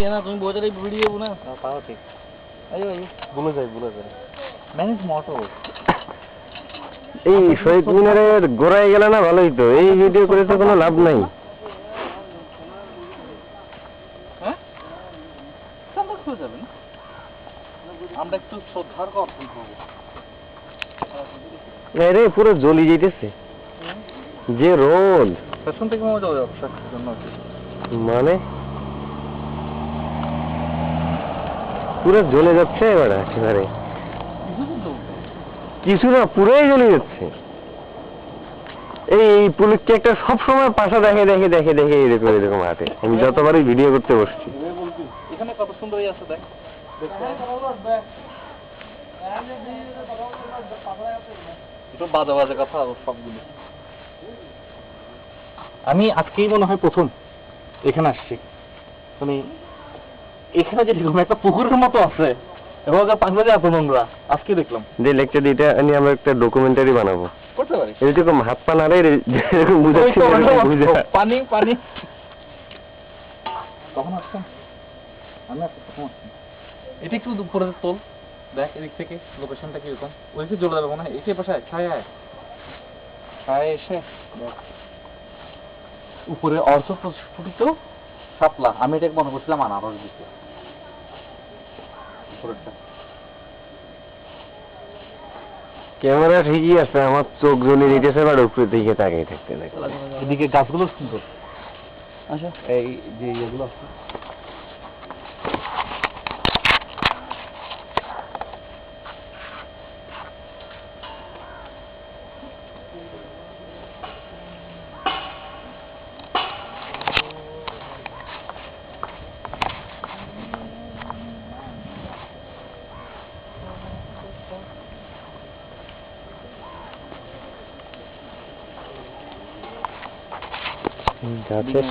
है ना, तुम्हें बहुत सारी वीडियो बना पाओ ठीक। আইও আইও ভুলে যাই ম্যানেজ মোটো এই শহীদ মিনারের গোড়ায় গেলে না ভালোই তো, এই ভিডিও করে তো কোনো লাভ নাই। হ্যাঁ আমরা খুঁজে যাবেন, আমরা একটু শ্রদ্ধার অর্পণ করবো। রে পুরো জ্বলি যাইতেছে যে রোদ, পেছন থেকে মজা হবে অবশ্যই জন্য মানে পুরো জ্বলে যাচ্ছে এবার একেবারে, কিছু না পুরোই জ্বলে যাচ্ছে। এই পুলিশকে একটা সবসময় পাশা দেখে দেখে দেখে দেখে এরকম এরকম হাতে, আমি যতবারই ভিডিও করতে বসছি। এখানে কত সুন্দর আছে দেখ, একটু বাজে বাজে কথা সবগুলো। আমি আজকেই মনে হয় প্রথম এখানে আসছি, মানে এখানে যেরকম একটা পুকুরের মতো আছে এবং পানিতে এত নোংরা আজকে দেখলাম। যে লেকচার দিতে নিয়ে আমরা একটা ডকুমেন্টারি বানাবো, করতে পারি এরকম হাত পা নাড়ে এরকম বুঝাচ্ছি পানি পানি। কখন আসছেন? আমি আসছি কখন আসছেন? এটা একটু উপরে তোল, দেখ এদিক থেকে লোকেশনটা কিরকম, ওইদিকে চলে যাবে মনে হয়। এসে পাশায় ছায় ছায় এসে উপরে অর্থ প্রস্ফুটিত শাপলা, আমি এটা মনে করছিলাম আনারস দিতে উপরেরটা। ক্যামেরা ঠিকই আছে, আমার চোখ জ্বলে দিতেছে এবার উপরে দিকে তাকিয়ে থাকতে থাকে। এদিকে গাছগুলো সুন্দর, আচ্ছা এই যে এগুলো আছে গাছের